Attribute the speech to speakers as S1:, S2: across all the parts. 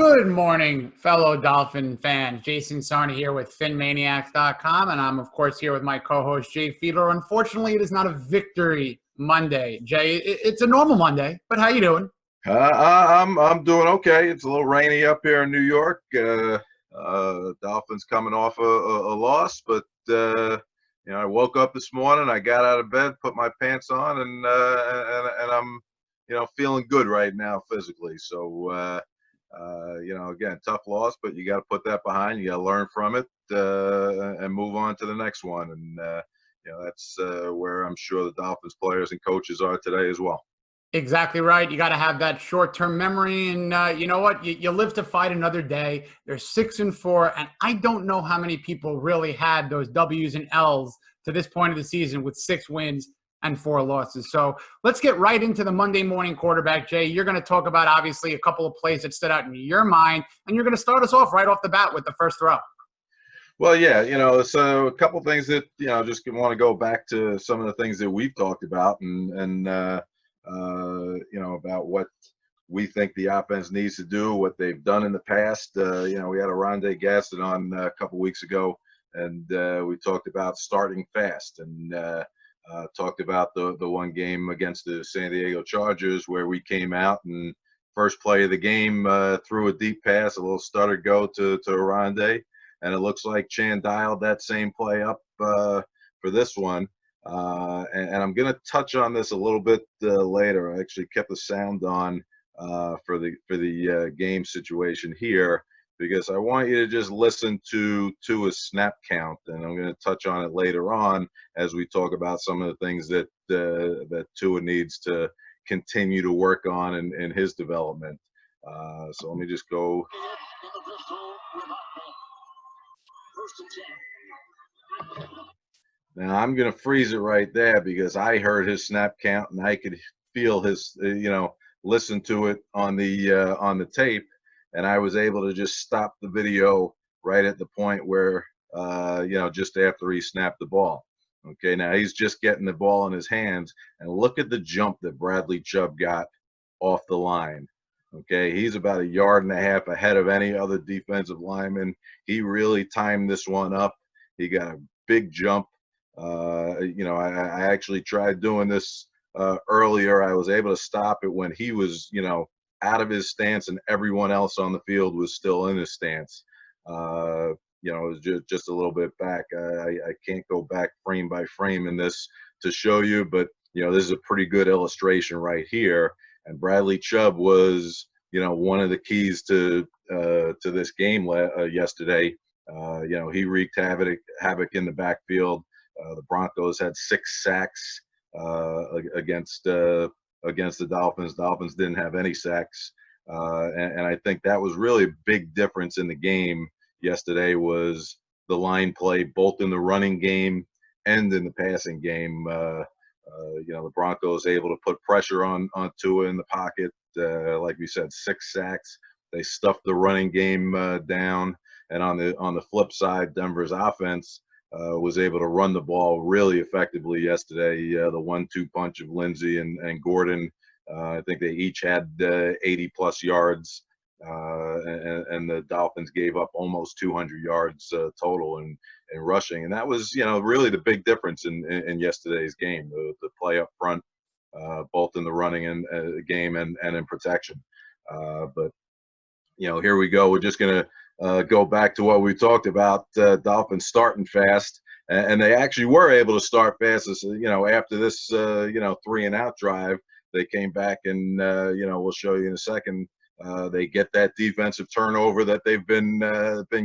S1: Good morning, fellow Dolphin fans. Jason Sarney here with PhinManiacs.com, and I'm, of course, here with my co-host, Jay Fiedler. Unfortunately, it is not a victory Monday. Jay, it's a normal Monday, but how you doing?
S2: I'm doing okay. It's a little rainy up here in New York. Dolphins coming off a loss, but I woke up this morning. I got out of bed, put my pants on, and I'm feeling good right now physically. So again, tough loss, but you got to put that behind. You got to learn from it and move on to the next one. And that's where I'm sure the Dolphins players and coaches are today as well.
S1: Exactly right. You got to have that short-term memory, and you know what? You live to fight another day. They're 6-4, and I don't know how many people really had those W's and L's to this point of the season with 6 wins and 4 losses. So let's get right into the Monday morning quarterback, Jay. You're going to talk about, obviously, a couple of plays that stood out in your mind, and you're going to start us off right off the bat with the first throw.
S2: Well, yeah, so a couple things that, just want to go back to some of the things that we've talked about and about what we think the offense needs to do, what they've done in the past. We had a Rondé Gaston on a couple weeks ago, and we talked about starting fast and talked about the one game against the San Diego Chargers where we came out and first play of the game threw a deep pass, a little stutter go to Rondé, and it looks like Chan dialed that same play up for this one. And I'm going to touch on this a little bit later. I actually kept the sound on for the game situation here because I want you to just listen to a snap count, and I'm going to touch on it later on as we talk about some of the things that Tua needs to continue to work on in his development. So let me just go. Now I'm going to freeze it right there because I heard his snap count and I could feel his, listen to it on the tape, and I was able to just stop the video right at the point where, just after he snapped the ball. Okay, now he's just getting the ball in his hands, and look at the jump that Bradley Chubb got off the line. Okay, he's about 1.5 yards ahead of any other defensive lineman. He really timed this one up. He got a big jump. I actually tried doing this earlier. I was able to stop it when he was, out of his stance and everyone else on the field was still in his stance. It was just a little bit back. I can't go back frame by frame in this to show you, but, this is a pretty good illustration right here. And Bradley Chubb was, one of the keys to this game yesterday. He wreaked havoc in the backfield. The Broncos had 6 sacks against the Dolphins. Dolphins didn't have any sacks, and I think that was really a big difference in the game yesterday. Was the line play both in the running game and in the passing game? The Broncos able to put pressure on Tua in the pocket. Like we said, 6 sacks. They stuffed the running game down, and on the flip side, Denver's offense was able to run the ball really effectively yesterday. The 1-2 punch of Lindsey and Gordon, I think they each had 80-plus yards, and the Dolphins gave up almost 200 yards total in rushing. And that was, really the big difference in yesterday's game, the play up front, both in the running and game and in protection. But here we go. We're just going to go back to what we talked about, Dolphins starting fast, and they actually were able to start fast. After this, 3-and-out drive, they came back and, we'll show you in a second. They get that defensive turnover that they've been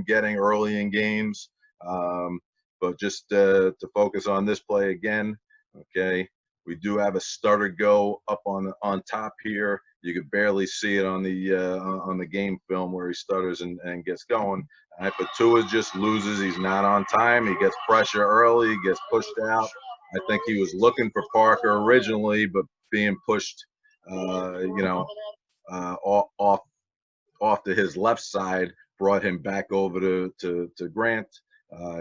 S2: getting early in games. But just to focus on this play again, okay, we do have a stutter go up on top here. You could barely see it on the game film where he stutters and gets going. But Tua just loses. He's not on time. He gets pressure early. He gets pushed out. I think he was looking for Parker originally, but being pushed, off to his left side brought him back over to Grant.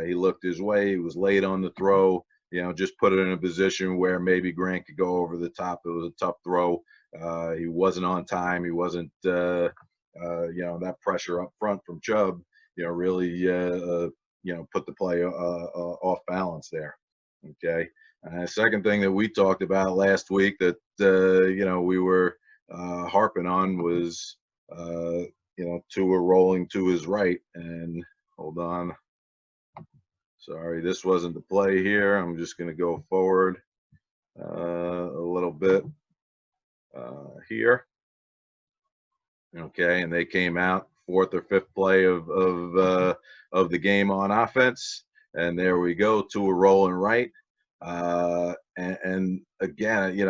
S2: He looked his way. He was late on the throw. Just put it in a position where maybe Grant could go over the top. It was a tough throw. He wasn't on time. He wasn't, that pressure up front from Chubb, really, put the play off balance there. Okay. Second thing that we talked about last week that, we were harping on was, Tua rolling to his right. And hold on. Sorry, this wasn't the play here. I'm just going to go forward a little bit here. Okay, and they came out fourth or fifth play of the game on offense, and there we go, Tua rolling right. And again,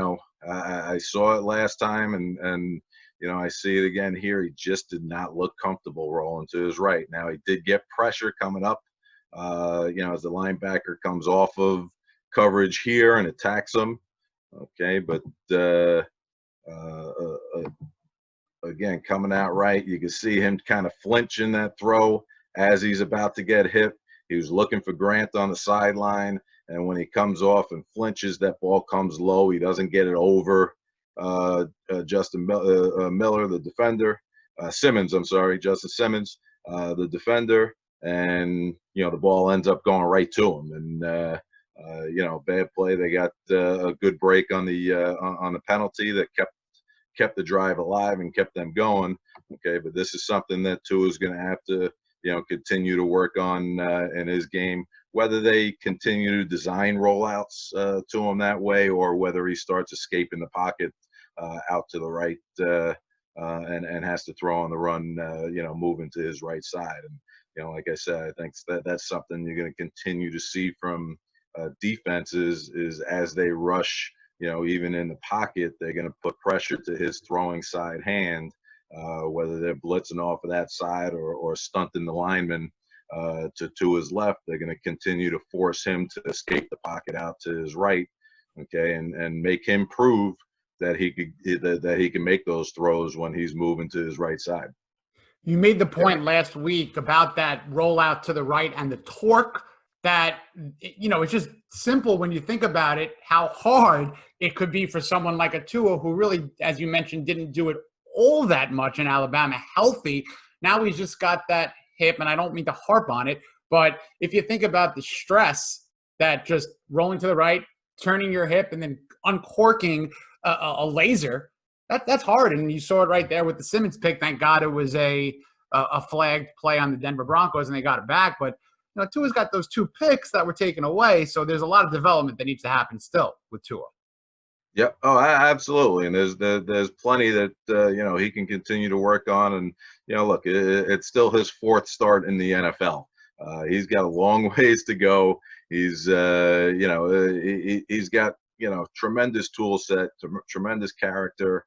S2: I saw it last time, and I see it again here. He just did not look comfortable rolling to his right. Now he did get pressure coming up, as the linebacker comes off of coverage here and attacks him. Okay, but again, coming out right, you can see him kind of flinch in that throw as he's about to get hit. He was looking for Grant on the sideline, and when he comes off and flinches, that ball comes low. He doesn't get it over Justin Miller, the defender. Simmons, I'm sorry, Justin Simmons, the defender. And, the ball ends up going right to him. And, bad play. They got a good break on the penalty that kept the drive alive and kept them going. Okay, but this is something that Tua is going to have to, continue to work on in his game, whether they continue to design rollouts to him that way, or whether he starts escaping the pocket out to the right and has to throw on the run, moving to his right side. And, like I said, I think that's something you're going to continue to see from defenses is as they rush, even in the pocket, they're going to put pressure to his throwing side hand, whether they're blitzing off of that side or stunting the lineman to his left. They're going to continue to force him to escape the pocket out to his right, okay, and make him prove that he can make those throws when he's moving to his right side.
S1: You made the point last week about that rollout to the right and the torque that, it's just simple when you think about it, how hard it could be for someone like a Tua who really, as you mentioned, didn't do it all that much in Alabama, healthy. Now he's just got that hip, and I don't mean to harp on it, but if you think about the stress that just rolling to the right, turning your hip, and then uncorking a laser, that's hard. And you saw it right there with the Simmons pick. Thank God it was a flagged play on the Denver Broncos, and they got it back. But Tua's got those two picks that were taken away, so there's a lot of development that needs to happen still with Tua.
S2: Yep. Oh, absolutely. And there's plenty that he can continue to work on. And look, it's still his fourth start in the NFL. He's got a long ways to go. He's he's got tremendous tool set, tremendous character,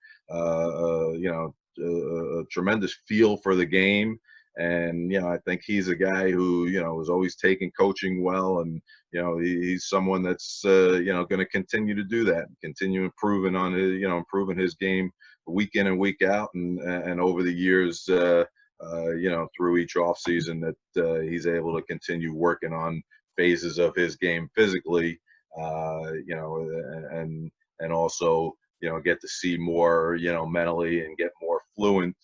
S2: tremendous feel for the game. And, I think he's a guy who, is always taking coaching well. And, he's someone that's, going to continue to do that, continue improving on his, improving his game week in and week out. And over the years, through each offseason that he's able to continue working on phases of his game physically, and also, get to see more, mentally and get more fluent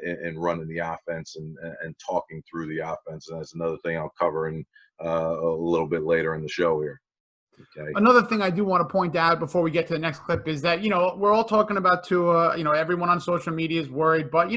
S2: in running the offense and talking through the offense. And that's another thing I'll cover in a little bit later in the show here. Okay.
S1: Another thing I do want to point out before we get to the next clip is that, we're all talking about Tua, everyone on social media is worried, but,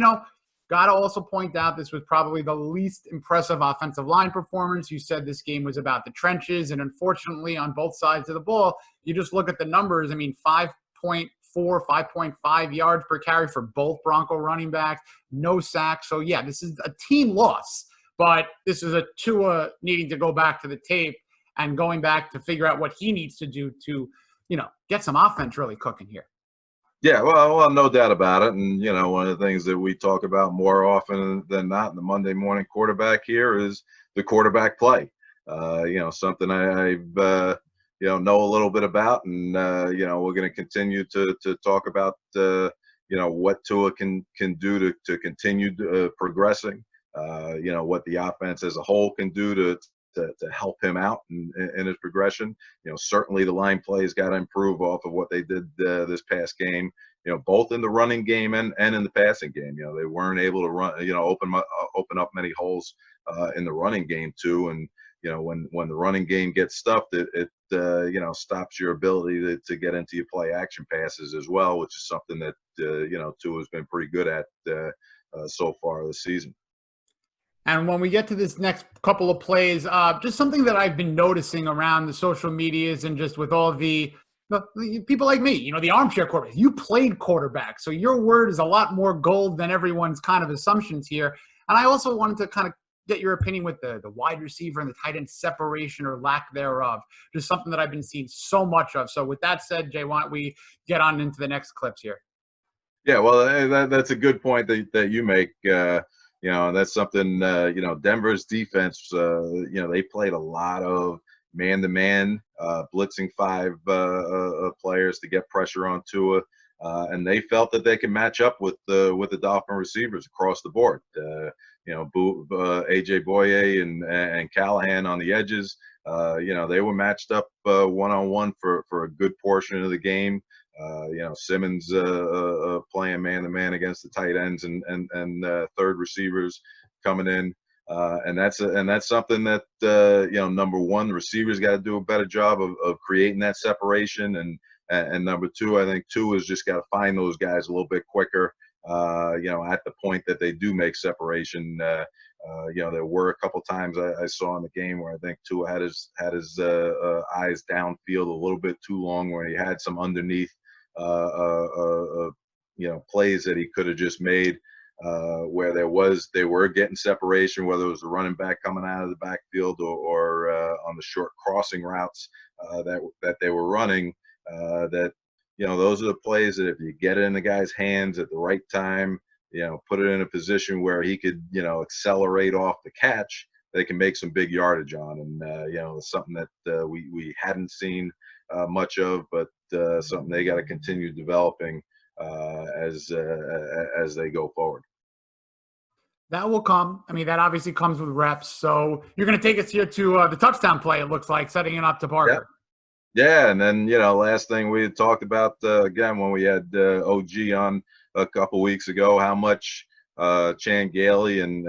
S1: got to also point out this was probably the least impressive offensive line performance. You said this game was about the trenches, and unfortunately on both sides of the ball, you just look at the numbers. I mean, 5.4, 5.5 yards per carry for both Bronco running backs, no sacks. So, yeah, this is a team loss, but this is a Tua needing to go back to the tape and going back to figure out what he needs to do to, get some offense really cooking here.
S2: Yeah, well, no doubt about it. And, one of the things that we talk about more often than not in the Monday morning quarterback here is the quarterback play. Something I've know a little bit about. And, we're going to continue to talk about, what Tua can do to continue progressing, what the offense as a whole can do to help him out in his progression. Certainly the line plays got to improve off of what they did this past game. both in the running game and in the passing game. They weren't able to run, open up many holes in the running game too. And when the running game gets stuffed, it stops your ability to get into your play action passes as well, which is something that Tua has been pretty good at so far this season.
S1: And when we get to this next couple of plays, just something that I've been noticing around the social medias and just with all the people like me, the armchair quarterback. You played quarterback, so your word is a lot more gold than everyone's kind of assumptions here. And I also wanted to kind of get your opinion with the wide receiver and the tight end separation or lack thereof. Just something that I've been seeing so much of. So with that said, Jay, why don't we get on into the next clips here?
S2: Yeah, well, that's a good point that you make. That's something, Denver's defense, they played a lot of man-to-man, blitzing 5 players to get pressure on Tua, and they felt that they can match up with the Dolphin receivers across the board. A.J. Boye and Callahan on the edges, they were matched up one-on-one for a good portion of the game. Simmons playing man-to-man against the tight ends and third receivers coming in, and that's something that number one, the receivers got to do a better job of creating that separation, and number two, I think Tua has just got to find those guys a little bit quicker. At the point that they do make separation. There were a couple times I saw in the game where I think Tua had his eyes downfield a little bit too long, where he had some underneath plays that he could have just made, where they were getting separation, whether it was the running back coming out of the backfield or on the short crossing routes that they were running. Those are the plays that if you get it in the guy's hands at the right time, put it in a position where he could, accelerate off the catch, they can make some big yardage on. And, it's something that we hadn't seen much of, but something they got to continue developing as they go forward.
S1: That will come. I mean, that obviously comes with reps. So you're going to take us here to the touchdown play, it looks like, setting it up to Parker.
S2: Yep. Yeah, and then, last thing we had talked about, again, when we had OG on a couple weeks ago, how much Chan Gailey and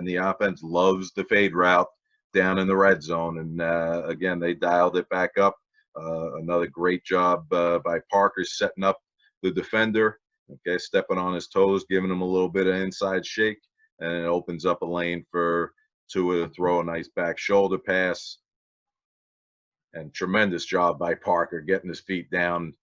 S2: the offense loves the fade route down in the red zone. And, again, they dialed it back up. Another great job by Parker setting up the defender, stepping on his toes, giving him a little bit of inside shake, and it opens up a lane for Tua to throw a nice back shoulder pass. And tremendous job by Parker getting his feet down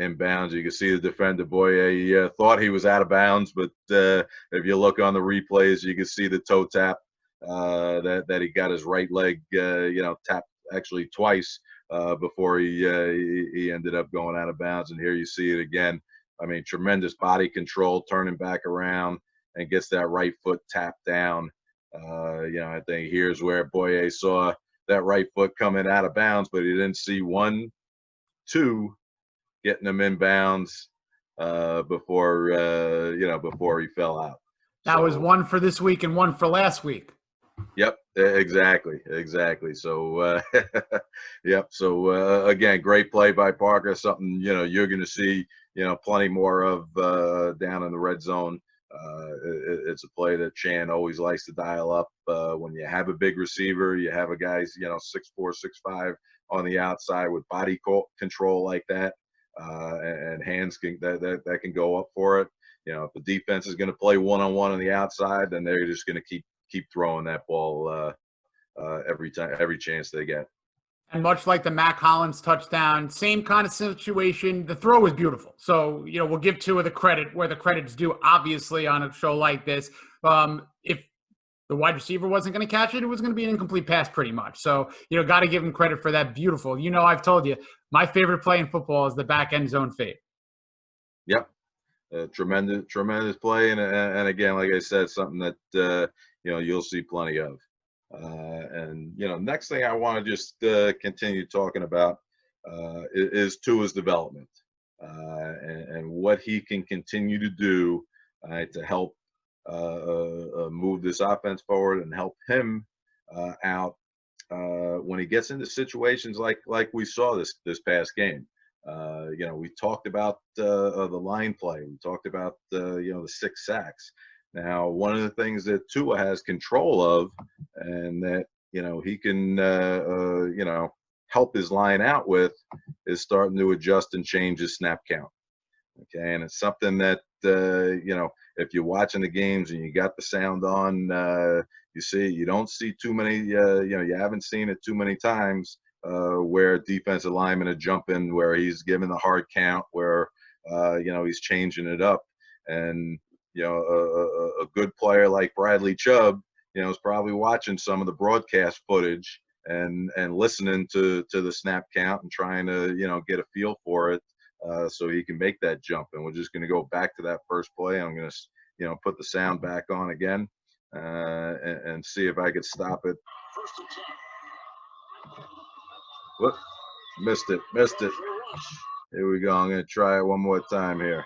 S2: in bounds. You can see the defender, Boye, thought he was out of bounds, but if you look on the replays, you can see the toe tap that he got his right leg, tapped actually twice before he ended up going out of bounds. And here you see it again. I mean, tremendous body control, turning back around and gets that right foot tapped down. I think here's where Boye saw that right foot coming out of bounds, but he didn't see 1, 2 getting him in bounds before he fell out.
S1: That was one for this week and one for last week.
S2: Yep, exactly. So, yep. So again, great play by Parker. Something you're going to see plenty more of down in the red zone. It's a play that Chan always likes to dial up when you have a big receiver, you have a guy's 6'4", 6'5" on the outside with body control like that, and hands that can go up for it. If the defense is going to play one-on-one on the outside, then they're just going to keep throwing that ball every chance they get.
S1: And much like the Mac Hollins touchdown, same kind of situation. The throw was beautiful. So, we'll give Tua the credit where the credit's due, obviously, on a show like this. If the wide receiver wasn't going to catch it, it was going to be an incomplete pass pretty much. So, got to give him credit for that beautiful. I've told you, my favorite play in football is the back end zone fade.
S2: Yep. Tremendous play. And again, like I said, something that, you'll see plenty of. And next thing I want to just continue talking about is Tua's development and what he can continue to do to help move this offense forward and help him out when he gets into situations like we saw this past game. We talked about the line play. We talked about the 6 sacks. Now, one of the things that Tua has control of, and that he can help his line out with, is starting to adjust and change his snap count. Okay, and it's something that if you're watching the games and you got the sound on, you don't see too many. You haven't seen it too many times where defensive linemen are jumping, where he's giving the hard count, where he's changing it up. And a good player like Bradley Chubb, is probably watching some of the broadcast footage and listening to the snap count and trying to get a feel for it, so he can make that jump. And we're just going to go back to that first play. I'm going to put the sound back on again, and see if I could stop it. Whoop, missed it. Here we go. I'm going to try it one more time here.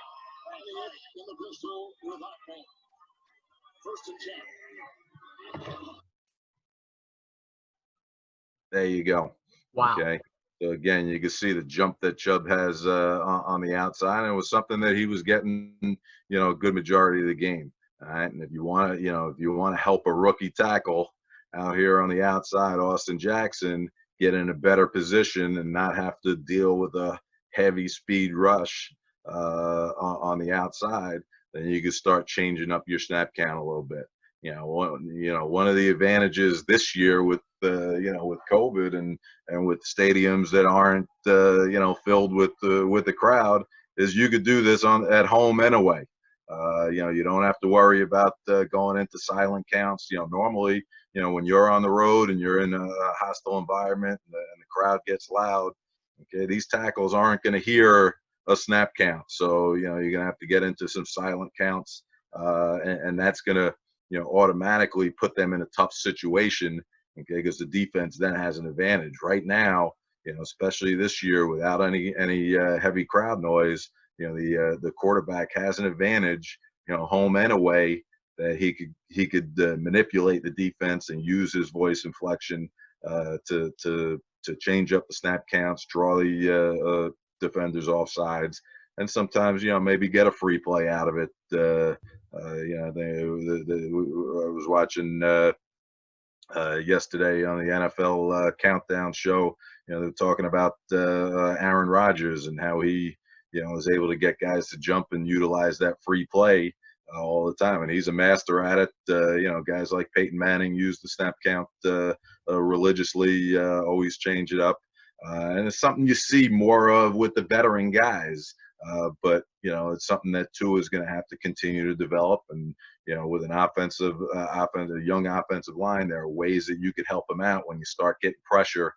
S2: There you go.
S1: Wow.
S2: Okay. So again, you can see the jump that Chubb has on the outside, and it was something that he was getting, a good majority of the game. All right. And if you want to help a rookie tackle out here on the outside, Austin Jackson, get in a better position and not have to deal with a heavy speed rush on the outside, then you can start changing up your snap count a little bit. One of the advantages this year with with COVID and with stadiums that aren't filled with the crowd, is you could do this at home anyway. You don't have to worry about going into silent counts. Normally, when you're on the road and you're in a hostile environment and the crowd gets loud, okay, these tackles aren't going to hear a snap count. So, you're going to have to get into some silent counts, and that's going to, automatically put them in a tough situation, okay, because the defense then has an advantage. Right now, especially this year without any heavy crowd noise, the quarterback has an advantage, home and away, that he could manipulate the defense and use his voice inflection to change up the snap counts, draw the defenders off sides, and sometimes maybe get a free play out of it. I was watching yesterday on the NFL Countdown show. They're talking about Aaron Rodgers and how he is able to get guys to jump and utilize that free play all the time, and he's a master at it. Guys like Peyton Manning use the snap count religiously, always change it up, and it's something you see more of with the veteran guys. But it's something that Tua is going to have to continue to develop, and with an young offensive line, there are ways that you could help him out when you start getting pressure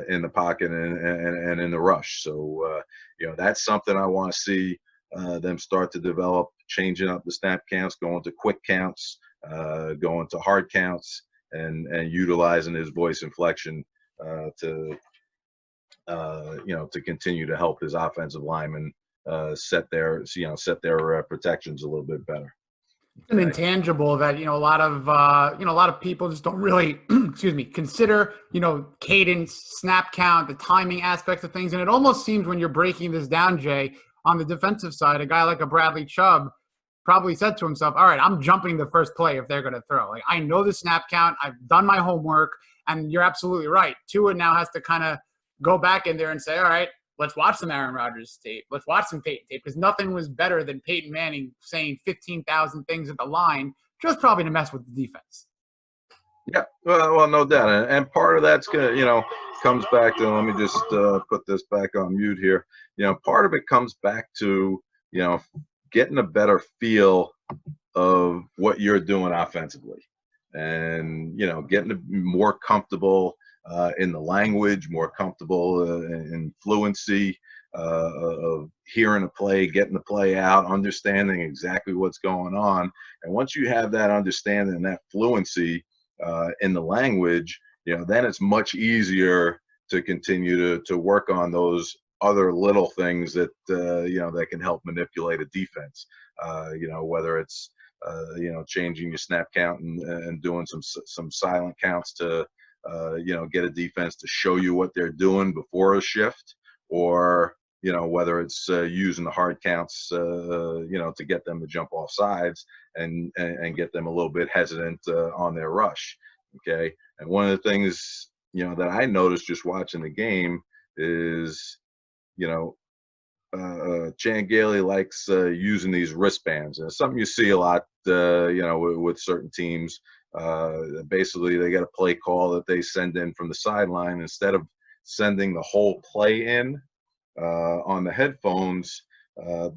S2: in the pocket and in the rush. So that's something I want to see them start to develop, changing up the snap counts, going to quick counts, going to hard counts, and utilizing his voice inflection to continue to help his offensive linemen set their protections a little bit better.
S1: It's an intangible that a lot of people just don't really consider cadence, snap count, the timing aspects of things. And it almost seems, when you're breaking this down, Jay, on the defensive side, a guy like a Bradley Chubb probably said to himself, all right, I'm jumping the first play if they're going to throw. Like, I know the snap count, I've done my homework. And you're absolutely right. Tua now has to kind of go back in there and say, all right, let's watch some Aaron Rodgers tape. Let's watch some Peyton tape, because nothing was better than Peyton Manning saying 15,000 things at the line, just probably to mess with the defense.
S2: Yeah, well, no doubt. And part of that's going to, comes back to, let me just put this back on mute here. Part of it comes back to, getting a better feel of what you're doing offensively, and, getting more comfortable in the language, more comfortable in fluency of hearing a play, getting the play out, understanding exactly what's going on. And once you have that understanding and that fluency in the language, then it's much easier to continue to work on those other little things that that can help manipulate a defense. Whether it's changing your snap count and doing some silent counts to get a defense to show you what they're doing before a shift, or whether it's using the hard counts, to get them to jump off sides and get them a little bit hesitant on their rush. Okay, and one of the things that I noticed just watching the game is Chan Gailey likes using these wristbands, and it's something you see a lot, with certain teams. Basically, they get a play call that they send in from the sideline. Instead of sending the whole play in on the headphones,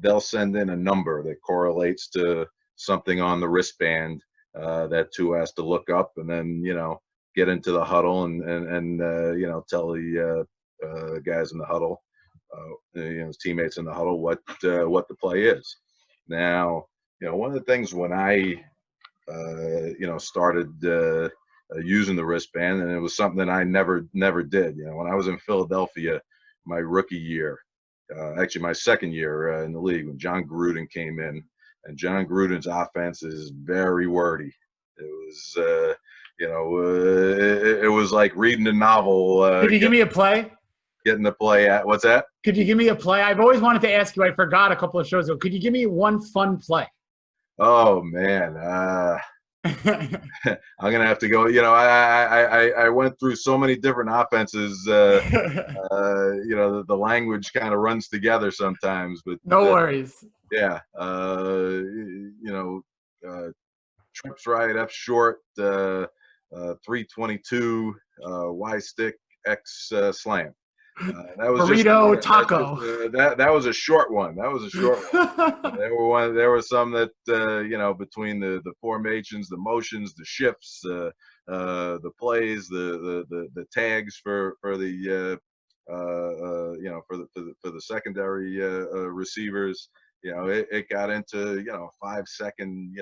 S2: they'll send in a number that correlates to something on the wristband that Tua has to look up, and then get into the huddle and tell the guys in the huddle, his teammates in the huddle, what the play is. Now, one of the things when I started using the wristband, and it was something that I never did. When I was in Philadelphia, my rookie year, actually my second year in the league, when Jon Gruden came in, and Jon Gruden's offense is very wordy. It was, it was like reading a novel.
S1: Could you give me a play?
S2: Getting the play at what's that?
S1: Could you give me a play? I've always wanted to ask you. I forgot a couple of shows ago. Could you give me one fun play?
S2: Oh man, I'm gonna have to go. I went through so many different offenses. The language kind of runs together sometimes, but
S1: no worries.
S2: Yeah, trips right, F short, 322, Y stick, X slam. That was
S1: burrito taco.
S2: That was a short one. That was a short one. There were some that between the formations, the motions, the shifts, the plays, the tags for the for the secondary receivers. It got into 5-second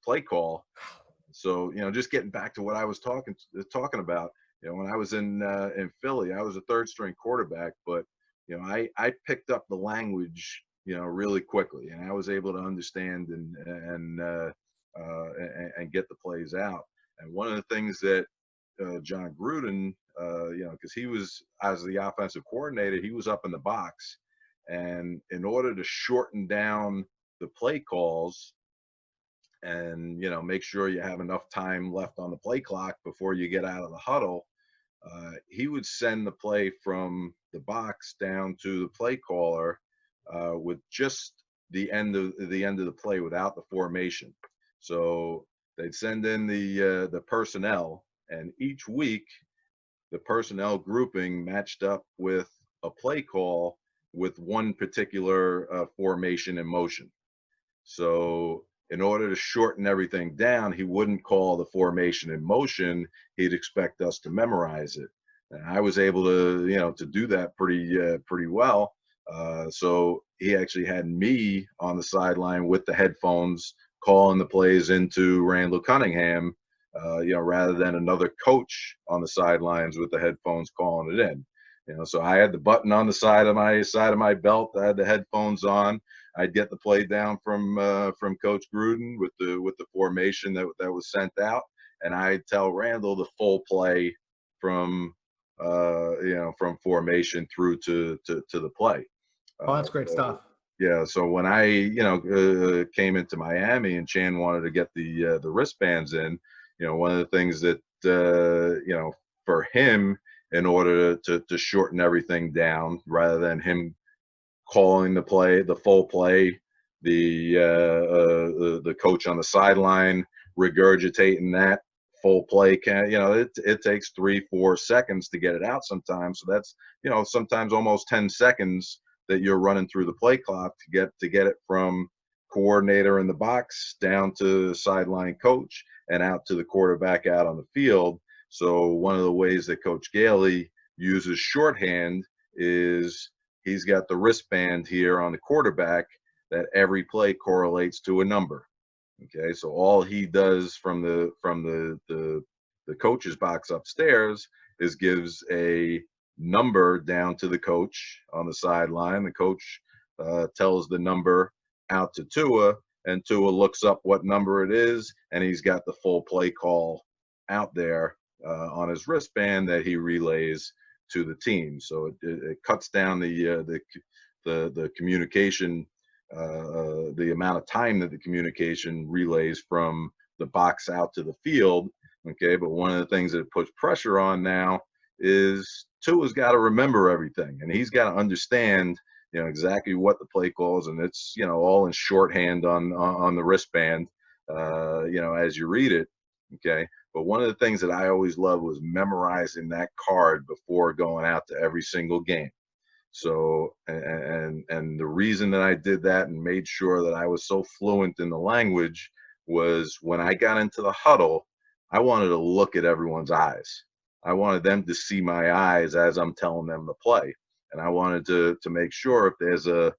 S2: play call. So just getting back to what I was talking about. When I was in Philly, I was a third string quarterback, but I picked up the language really quickly, and I was able to understand and get the plays out. And one of the things that Jon Gruden, because he was, as the offensive coordinator, he was up in the box, and in order to shorten down the play calls and make sure you have enough time left on the play clock before you get out of the huddle, he would send the play from the box down to the play caller with just the end of the play without the formation. So they'd send in the personnel, and each week the personnel grouping matched up with a play call with one particular formation and motion. So in order to shorten everything down, he wouldn't call the formation in motion. He'd expect us to memorize it. And I was able to, to do that pretty well. So he actually had me on the sideline with the headphones calling the plays into Randall Cunningham, rather than another coach on the sidelines with the headphones calling it in. So I had the button on the side of my belt. I had the headphones on. I'd get the play down from Coach Gruden with the formation that was sent out, and I'd tell Randall the full play from from formation through to the play.
S1: Oh, that's great stuff.
S2: Yeah. So when I came into Miami and Chan wanted to get the wristbands in, one of the things that for him, in order to shorten everything down, rather than him calling the full play, the coach on the sideline regurgitating that full play, it takes 3-4 seconds to get it out sometimes. So that's sometimes almost 10 seconds that you're running through the play clock to get it from coordinator in the box down to sideline coach and out to the quarterback out on the field. So one of the ways that Coach Gailey uses shorthand is he's got the wristband here on the quarterback that every play correlates to a number. Okay, so all he does from the coach's box upstairs is gives a number down to the coach on the sideline. The coach tells the number out to Tua, and Tua looks up what number it is, and he's got the full play call out there on his wristband that he relays to the team. So it cuts down the communication, the amount of time that the communication relays from the box out to the field. Okay, but one of the things that it puts pressure on now is Tua's got to remember everything, and he's got to understand, exactly what the play calls, and it's, all in shorthand on the wristband, as you read it. Okay, but one of the things that I always loved was memorizing that card before going out to every single game. So, and the reason that I did that and made sure that I was so fluent in the language was when I got into the huddle, I wanted to look at everyone's eyes. I wanted them to see my eyes as I'm telling them to play. And I wanted to make sure if there's a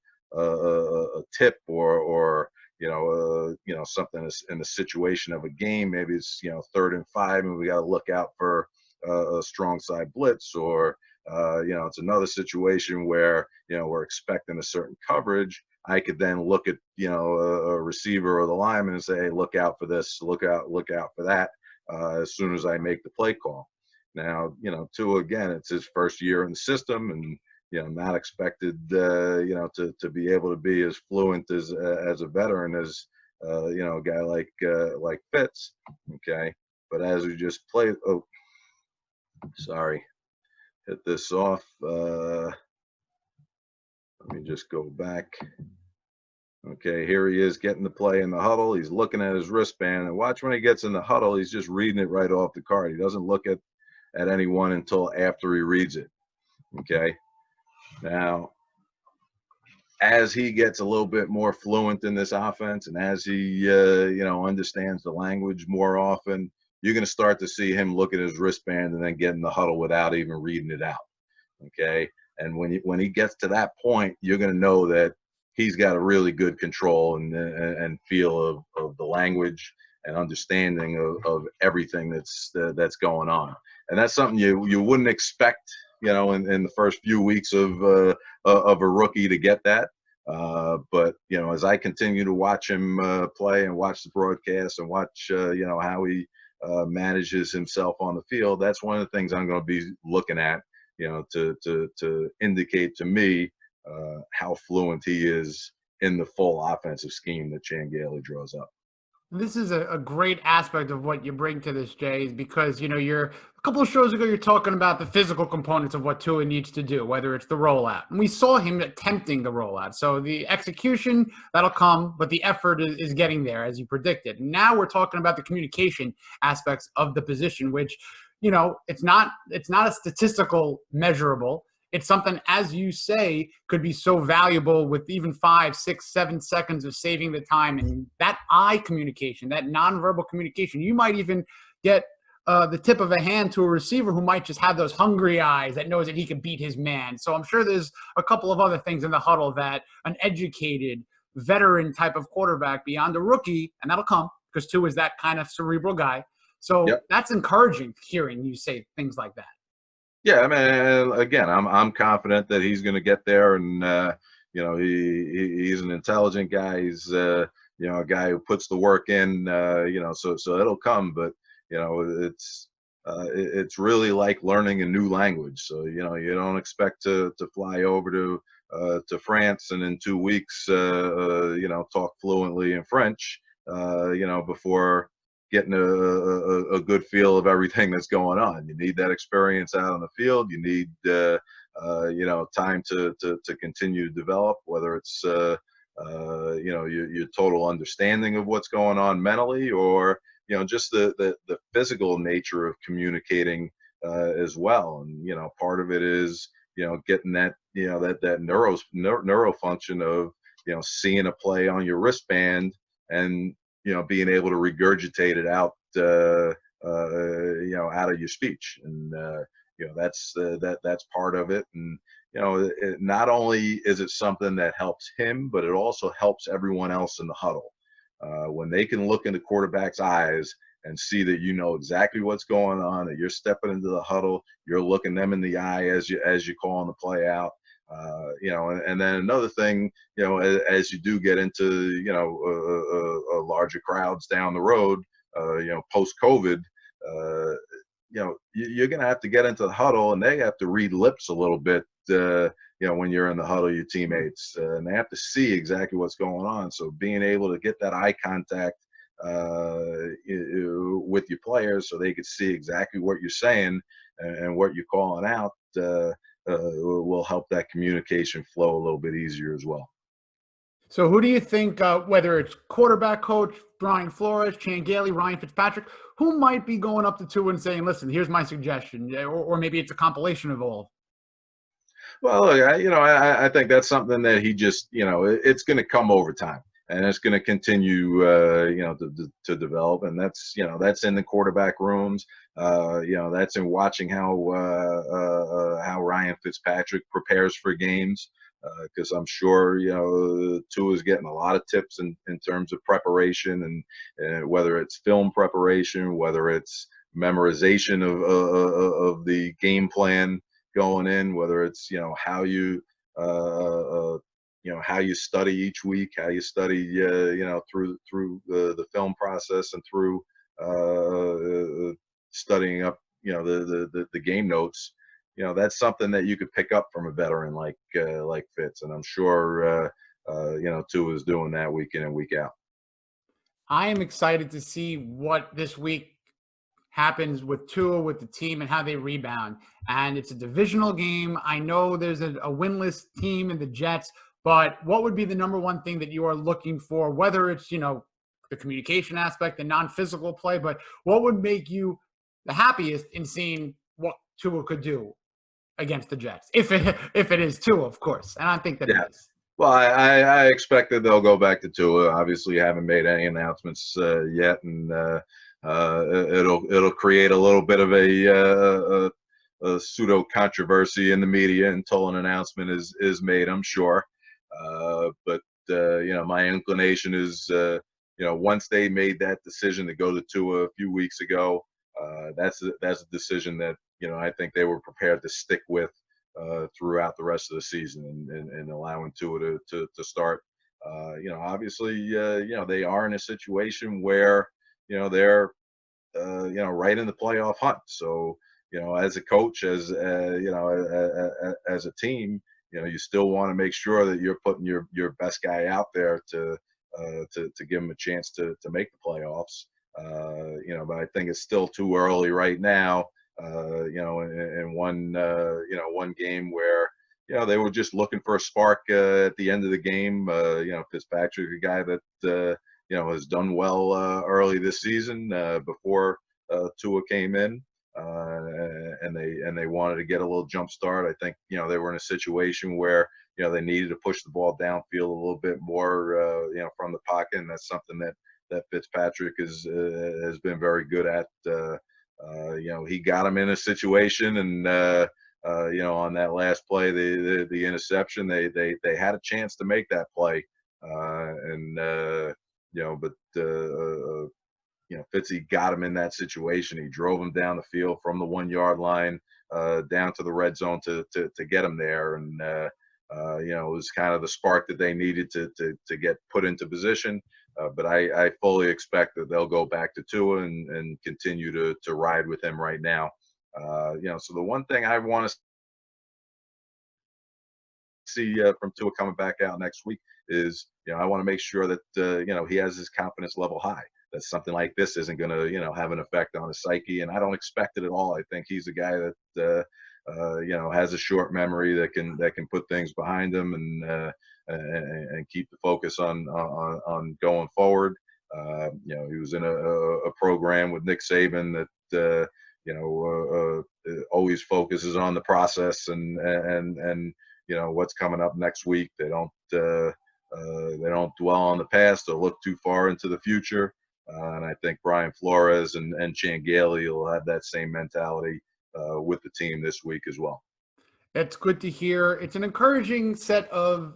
S2: tip or something in the situation of a game, maybe it's 3rd and 5 and we got to look out for a strong side blitz, or it's another situation where we're expecting a certain coverage. I could then look at a receiver or the lineman and say, hey, look out for this, look out for that, as soon as I make the play call. Now, Tua, again, it's his first year in the system, and not expected to be able to be as fluent as a veteran as a guy like Fitz. Okay, but as we just played, sorry, hit this off. Let me just go back. Okay, here he is getting the play in the huddle. He's looking at his wristband, and watch when he gets in the huddle, he's just reading it right off the card. He doesn't look at anyone until after he reads it. Okay, now as he gets a little bit more fluent in this offense, and as he understands the language more often, you're going to start to see him look at his wristband and then get in the huddle without even reading it out. Okay, and when he gets to that point, you're going to know that he's got a really good control and feel of the language and understanding of everything that's going on. And that's something you wouldn't expect, in the first few weeks of a rookie to get that. But as I continue to watch him play and watch the broadcast and watch how he manages himself on the field, that's one of the things I'm going to be looking at, to indicate to me how fluent he is in the full offensive scheme that Chan Gailey draws up.
S1: This is a great aspect of what you bring to this, Jay, is because, you're a couple of shows ago, you're talking about the physical components of what Tua needs to do, whether it's the rollout. And we saw him attempting the rollout. So the execution, that'll come, but the effort is getting there, as you predicted. And now we're talking about the communication aspects of the position, which, it's not a statistical measurable. It's something, as you say, could be so valuable with even 5, 6, 7 seconds of saving the time. And that eye communication, that nonverbal communication, you might even get the tip of a hand to a receiver who might just have those hungry eyes that knows that he can beat his man. So I'm sure there's a couple of other things in the huddle that an educated, veteran type of quarterback beyond a rookie, and that'll come because Tua is that kind of cerebral guy. So
S2: Yep.
S1: That's encouraging hearing you say things like that.
S2: Yeah, I mean, again, I'm confident that he's going to get there, and he's an intelligent guy. He's a guy who puts the work in. So it'll come, but it's really like learning a new language. So you don't expect to fly over to France and in 2 weeks talk fluently in French before getting a good feel of everything that's going on. You need that experience out on the field. You need time to continue to develop, whether it's your total understanding of what's going on mentally, or just the physical nature of communicating as well. And part of it is getting that that neuro function of seeing a play on your wristband and being able to regurgitate it out, out of your speech, and that's part of it. And not only is it something that helps him, but it also helps everyone else in the huddle when they can look in the quarterback's eyes and see that exactly what's going on, that you're stepping into the huddle, you're looking them in the eye as you call on the play out. And then another thing, as you do get into, larger crowds down the road, post-COVID, you're going to have to get into the huddle, and they have to read lips a little bit. When you're in the huddle, your teammates, and they have to see exactly what's going on. So being able to get that eye contact with your players, so they could see exactly what you're saying and what you're calling out, will help that communication flow a little bit easier as well.
S1: So who do you think, whether it's quarterback coach Brian Flores, Chan Gailey, Ryan Fitzpatrick, who might be going up to Tua and saying, "Listen, here's my suggestion," or maybe it's a compilation of all?
S2: Well, look, I think that's something that he just, it's going to come over time, and it's going to continue, to develop, and that's in the quarterback rooms. That's in watching how Ryan Fitzpatrick prepares for games, because I'm sure Tua's getting a lot of tips in terms of preparation, and whether it's film preparation, whether it's memorization of the game plan going in, whether it's how you study each week, how you study through the film process, and through studying up the game notes. That's something that you could pick up from a veteran like Fitz, and I'm sure Tua is doing that week in and week out.
S1: I am excited to see what this week happens with Tua, with the team, and how they rebound. And it's a divisional game. I know there's a winless team in the Jets, but what would be the number one thing that you are looking for, whether it's, the communication aspect, the non-physical play, but what would make you the happiest in seeing what Tua could do against the Jets? If it is Tua, of course. And I think that it is.
S2: Well, I expect that they'll go back to Tua. Obviously, haven't made any announcements yet, and it'll create a little bit of a pseudo controversy in the media until an announcement is made, I'm sure. But my inclination is, once they made that decision to go to Tua a few weeks ago, that's a decision that I think they were prepared to stick with throughout the rest of the season, and allowing Tua to start. Obviously, they are in a situation where they're right in the playoff hunt. So as a coach, as as a team, you still want to make sure that you're putting your best guy out there to give him a chance to make the playoffs. But I think it's still too early right now. In one game where they were just looking for a spark at the end of the game. Fitzpatrick, a guy that has done well early this season before Tua came in, and they wanted to get a little jump start. I think they were in a situation where they needed to push the ball downfield a little bit more, from the pocket, and that's something that Fitzpatrick has been very good at. He got him in a situation, and on that last play, the interception, they had a chance to make that play, Fitzy got him in that situation. He drove him down the field from the 1 yard line down to the red zone to get him there, and it was kind of the spark that they needed to get put into position. But I fully expect that they'll go back to Tua and continue to ride with him right now. So the one thing I want to see from Tua coming back out next week is, I want to make sure that, he has his confidence level high. That something like this isn't going to, have an effect on his psyche. And I don't expect it at all. I think he's a guy that, has a short memory that can put things behind him and keep the focus on going forward. He was in a program with Nick Saban that always focuses on the process and what's coming up next week. They don't dwell on the past or look too far into the future. And I think Brian Flores and Chan Gailey will have that same mentality with the team this week as well.
S1: That's good to hear. It's an encouraging set of,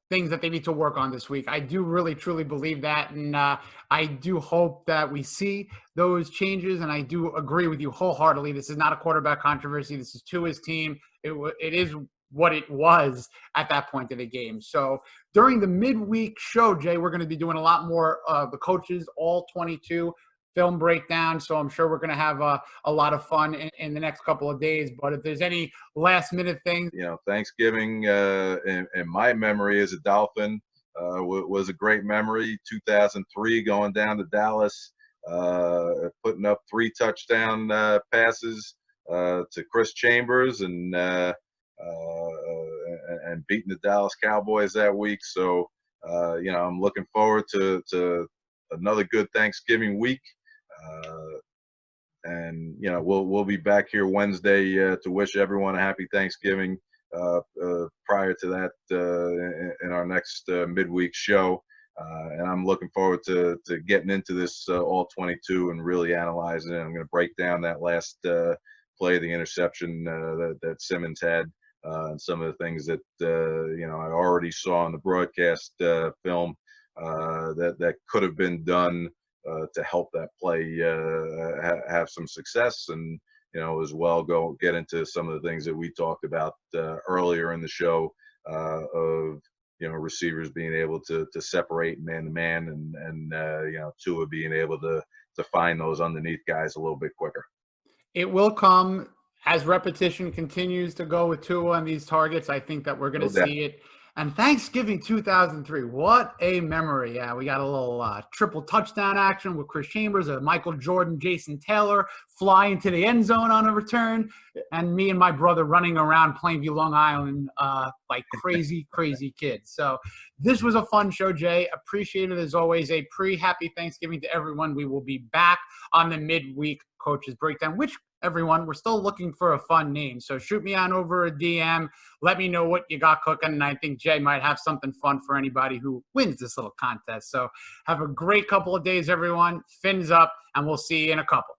S1: things that they need to work on this week. I do really, truly believe that. And I do hope that we see those changes. And I do agree with you wholeheartedly. This is not a quarterback controversy. This is Tua's team. It is what it was at that point of the game. So during the midweek show, Jay, we're going to be doing a lot more of the coaches, all 22, film breakdown. So I'm sure we're going to have a lot of fun in the next couple of days. But if there's any last minute things,
S2: Thanksgiving in my memory as a Dolphin was a great memory. 2003, going down to Dallas, putting up 3 touchdown passes to Chris Chambers and beating the Dallas Cowboys that week. So, I'm looking forward to another good Thanksgiving week. And we'll be back here Wednesday to wish everyone a happy Thanksgiving prior to that in our next midweek show. And I'm looking forward to getting into this all 22 and really analyzing it. I'm going to break down that last play, the interception that Simmons had, and some of the things that I already saw in the broadcast film that could have been done to help that play have some success, and as well get into some of the things that we talked about earlier in the show of receivers being able to separate man to man, and Tua being able to find those underneath guys a little bit quicker.
S1: It will come as repetition continues to go with Tua on these targets. I think that we're going to see it. And Thanksgiving 2003, what a memory. Yeah, we got a little triple touchdown action with Chris Chambers, Michael Jordan, Jason Taylor fly into the end zone on a return, and me and my brother running around Plainview, Long Island like crazy, crazy kids. So this was a fun show, Jay. Appreciate it as always. A pre-happy Thanksgiving to everyone. We will be back on the midweek Coaches Breakdown, which everyone, we're still looking for a fun name. So shoot me on over a DM. Let me know what you got cooking. And I think Jay might have something fun for anybody who wins this little contest. So have a great couple of days, everyone. Fins up, and we'll see you in a couple.